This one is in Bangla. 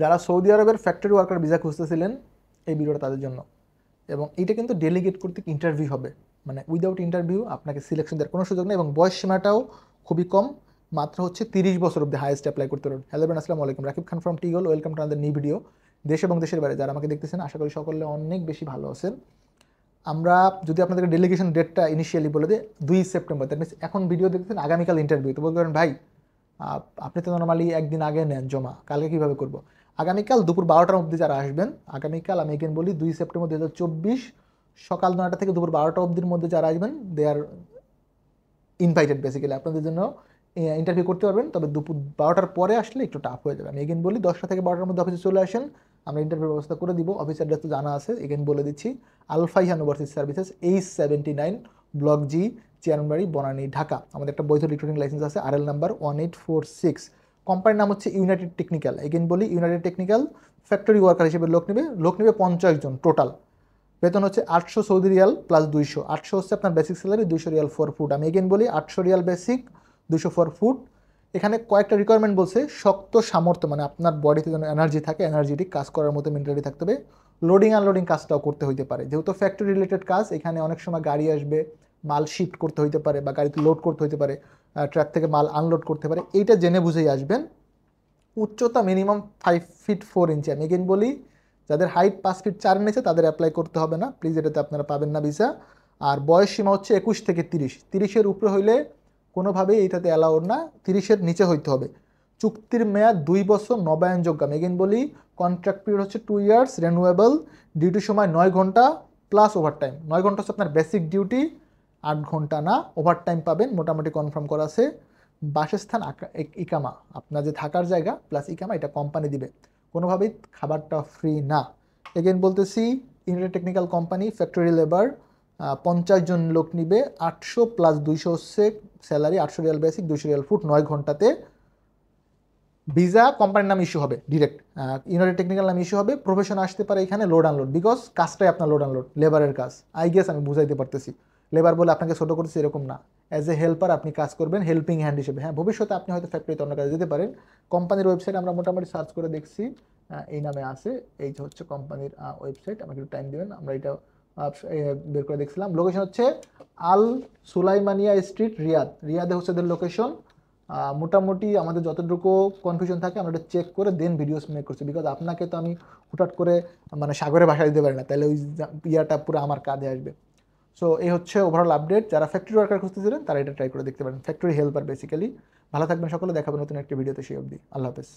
যারা সৌদি আরবের ফ্যাক্টরি ওয়ার্কার ভিসা খুঁজতেছিলেন এই ভিডিওটা তাদের জন্য। এবং এইটা কিন্তু ডেলিগেট কর্তৃক ইন্টারভিউ হবে, মানে উইদাউট ইন্টারভিউ আপনাকে সিলেকশন দেওয়ার কোনো সুযোগ নেই এবং বয়স সীমাটাও খুবই কম, মাত্র হচ্ছে 30 বছর অব্দি হাইয়েস্ট অ্যাপ্লাই করতে পারবেন। হ্যালো বেন, আসসালামু আলাইকুম, রাকিব খান ফ্রম টিগল, welcome to another new video. দেশ এবং দেশের বাইরে যারা আমাকে দেখতেছেন আশা করি সকলে অনেক বেশি ভালো আছেন। আমরা যদি আপনাদেরকে ডেলিগেশন ডেটটা ইনিশিয়ালি বলে দিই 2 সেপ্টেম্বর, দ্যাট মিনস এখন ভিডিও দেখতেছেন আগামীকাল ইন্টারভিউ, তো বলতে পারেন ভাই আপনি তো নর্মালি একদিন আগে নেন জমা, কালকে কীভাবে করবো? আগামীকাল দুপুর 12টার মধ্যে যারা আসবেন, আগামীকাল আমি এগেন বলি 2 সেপ্টেম্বর 2024 সকাল 9টা থেকে দুপুর 12টা অবধির মধ্যে যারা আসবেন দে আর ইনভাইটেড বেসিক্যালি আপনাদের জন্য ইন্টারভিউ করতে পারবেন। তবে দুপুর 12টার পরে আসলে একটু টাফ হয়ে যাবে। আমি এগেন বলি 10টা থেকে 12টার মধ্যে অফিসে চলে আসেন, আমরা ইন্টারভিউ ব্যবস্থা করে দিব। অফিস অ্যাড্রেস তো জানা আছে, এগেন বলে দিচ্ছি, Al Faihan overseas services, H79 block G, Chairmanbari, Banani, Dhaka. আমাদের একটা বৈধ রিক্রুটিং লাইসেন্স আছে, RL নাম্বার 1846। কোম্পানির নাম হচ্ছে ইউনাইটেড টেকনিক্যাল। এগেন বলি ইউনাইটেড টেকনিক্যাল ফ্যাক্টরি ওয়ার্কার হিসেবে লোক নেবে 50 জন টোটাল। বেতন হচ্ছে 800 সৌদি রিয়াল প্লাস 200। 800 হচ্ছে আপনার basic salary, 200 Real for food. আমি এগেন বলি 800 রিয়াল বেসিক, 200 ফর ফুড। এখানে কয়েকটা রিকোয়ারমেন্ট বলছে, শক্ত সামর্থ্য, মানে আপনার বডিতে যেন এনার্জি থাকে, এনার্জেটিক কাজ করার মতো মেন্টালিটি থাকতে হবে। লোডিং আনলোডিং কাজটাও করতে হইতে পারে, যেহেতু ফ্যাক্টরি রিলেটেড কাজ, এখানে অনেক সময় গাড়ি আসবে, মাল শিফট করতে হইতে পারে বা গাড়িতে লোড করতে হইতে পারে, ট্রাক থেকে মাল আনলোড করতে পারে, এইটা জেনে বুঝেই আসবেন। উচ্চতা মিনিমাম 5 ফিট 4 ইঞ্চি। আমি এগেন বলি যাদের হাইট 5 ফিট 4 নিচে তাদের অ্যাপ্লাই করতে হবে না, প্লিজ, এটাতে আপনারা পাবেন না ভিসা। আর বয়স সীমা হচ্ছে 21 থেকে 30, 30-এর উপরে হইলে কোনোভাবেই এইটাতে অ্যালাউড না, 30-এর নিচে হইতে হবে। চুক্তির মেয়াদ 2 বছর, নবায়নযোগ্য। আমি এগেন বলি কন্ট্রাক্ট পিরিয়ড হচ্ছে 2 ইয়ার্স, রেনুয়েবল। ডিউটি সময় 9 ঘন্টা প্লাস ওভারটাইম। 9 ঘন্টা হচ্ছে আপনার বেসিক ডিউটি, 8 ঘন্টা না, ওভারটাইম পাবেন, মোটামুটি কনফার্ম করা আছে। বাসস্থান ইকামা, আপনার যে থাকার জায়গা প্লাস ইকামা, এটা কোম্পানি দিবে, কোনোভাবেই খাবারটা ফ্রি না। এগেন বলতেছি United Technical company, factory labour, 50 জন লোক নিবে। 800 প্লাস 200 হচ্ছে salary, 800 riyal basic, 200 riyal food, 9 ঘন্টাতে। ভিসা কোম্পানির নাম ইস্যু হবে ডিরেক্ট, ইউনাইটেড টেকনিক্যাল নাম ইস্যু হবে। প্রফেশন আসতে পারে এখানে লোড আনলোড, বিকজ কাজটাই আপনার লোড আনলোড, লেবারের কাজ। আই গেস আমি বুঝাইতে পারতেছি, লেবার বলে আপনাকে ছোটো করতেছি এরকম না। অ্যাজ এ হেল্পার আপনি কাজ করবেন, হেল্পিং হ্যান্ড হিসেবে। হ্যাঁ, ভবিষ্যতে আপনি হয়তো ফ্যাক্টরিতে অন্য কাজে যেতে পারেন। কোম্পানির ওয়েবসাইট আমরা মোটামুটি সার্চ করে দেখছি, এই নামে আছে, এই যে হচ্ছে কোম্পানির ওয়েবসাইট। আমাকে একটু টাইম দেবেন, আমরা এটা বের করে দেখছিলাম। লোকেশন হচ্ছে আল সুলাইমানিয়া স্ট্রিট, রিয়াদে হচ্ছে এদের লোকেশন। মোটামুটি আমাদের যতটুকু কনফিউশন থাকে আমরা এটা চেক করে দেন ভিডিওস মেক করছি, বিকজ আপনাকে তো আমি হুটহাট করে মানে সাগরে ভাষা দিতে পারি না, তাহলে ওই ইয়াটা পুরো আমার কাঁধে আসবে। সো এই হচ্ছে ওভারঅল আপডেট। যারা ফ্যাক্টরি ওয়ার্কার খুঁজতেছিলেন তারা এটা ট্রাই করে দেখতে পারেন, ফ্যাক্টরি হেল্পার বেসিক্যালি। ভালো থাকবেন সকলে, দেখাবেন নতুন একটা ভিডিওতে, সেই অবধি আল্লাহ হাফেজ।